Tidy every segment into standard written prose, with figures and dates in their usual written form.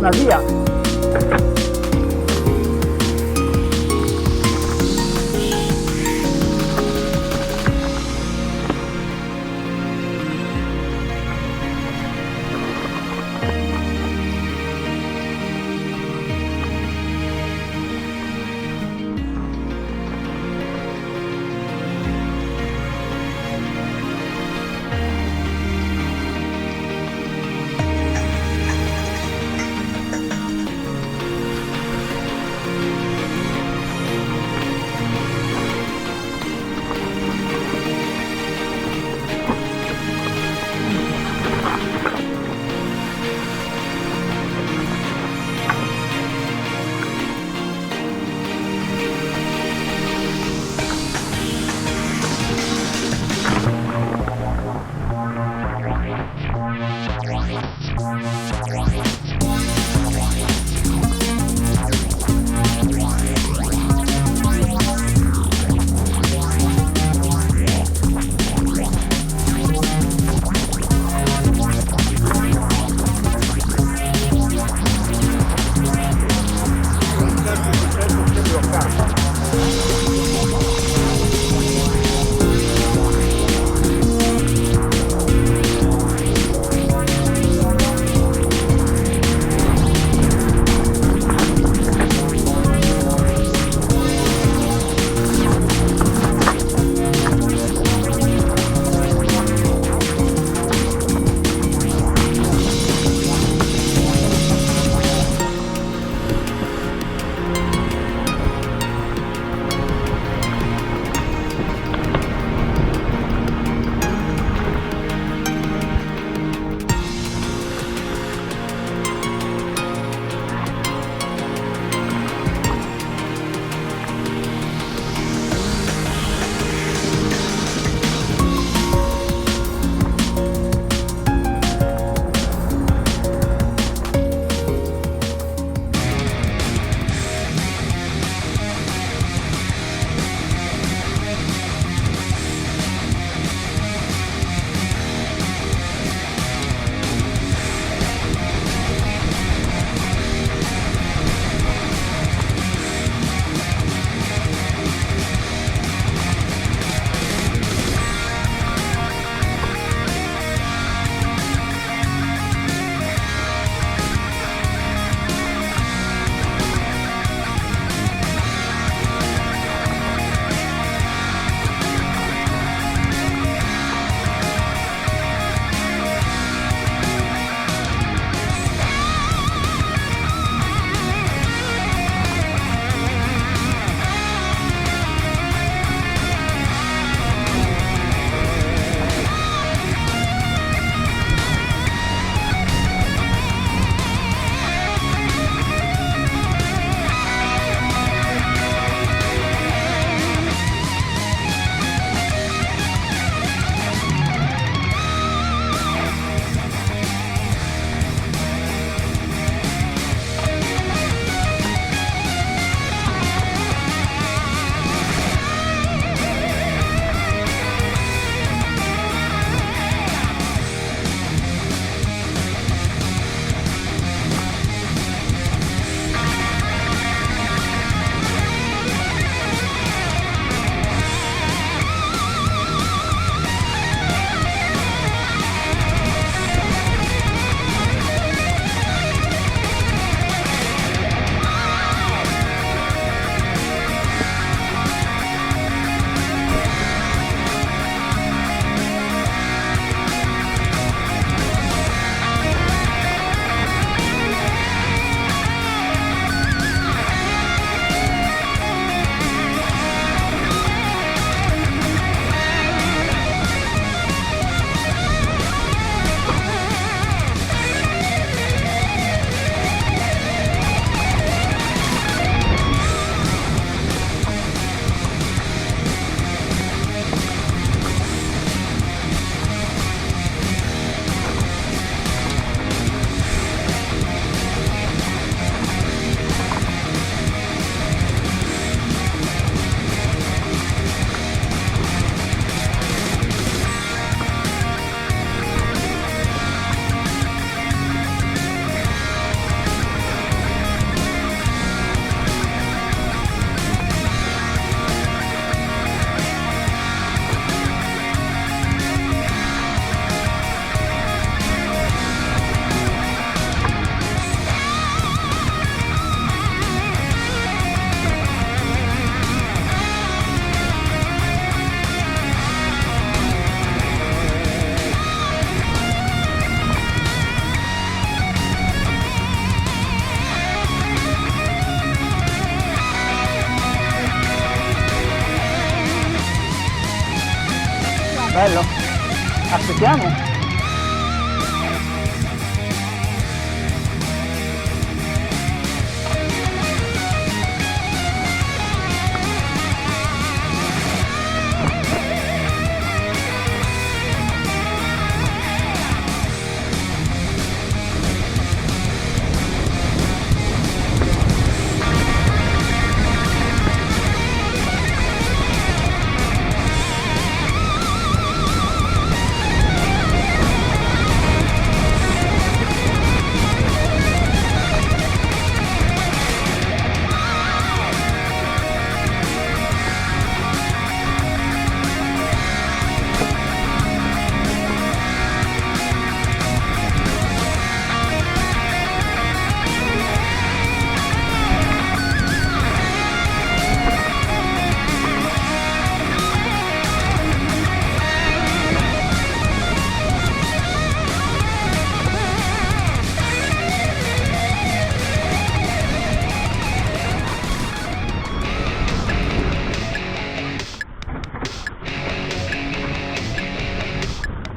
una via. Aspettiamo.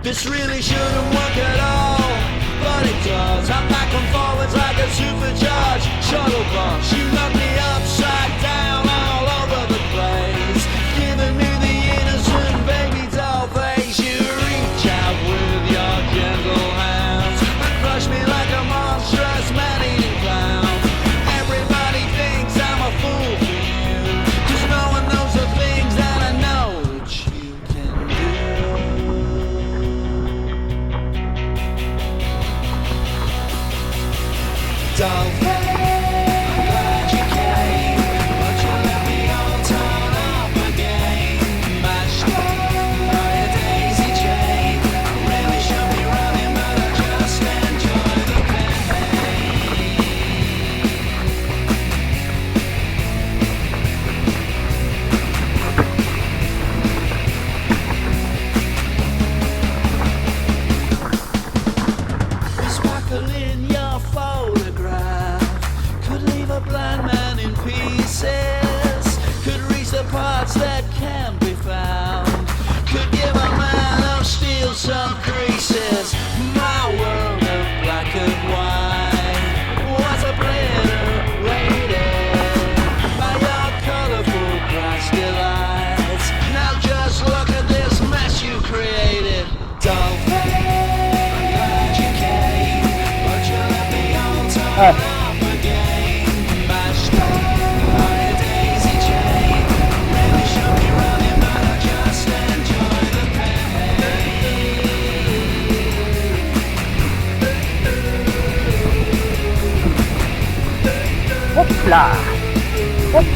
This really shouldn't work at all, but it does. I'm back and forwards like a supercharged shuttle bus. You knock me upside down all over the place, giving me the innocent baby doll face. You reach out with your gentle hands and crush me like a monstrous man-eating clown. Everybody thinks I'm a fool for you, 'cause no one knows the things that I know that you can do. Doll face, I'm glad you came, but you let me all torn up again. Mashed up by a daisy chain. I really should be running, but I just enjoy the pain. The sparkle in your photograph could leave a blind man in pieces, could reach the parts that can't be found, could give a man of steel some creases. My world of black and white was obliterated by your colorful glass delights. Now just look at this mess you created. Doll face, I'm glad you came, but you let me all torn up again. Mashed up by a daisy chain. Really should be running, but I just enjoy the pain. Hopla! Hop!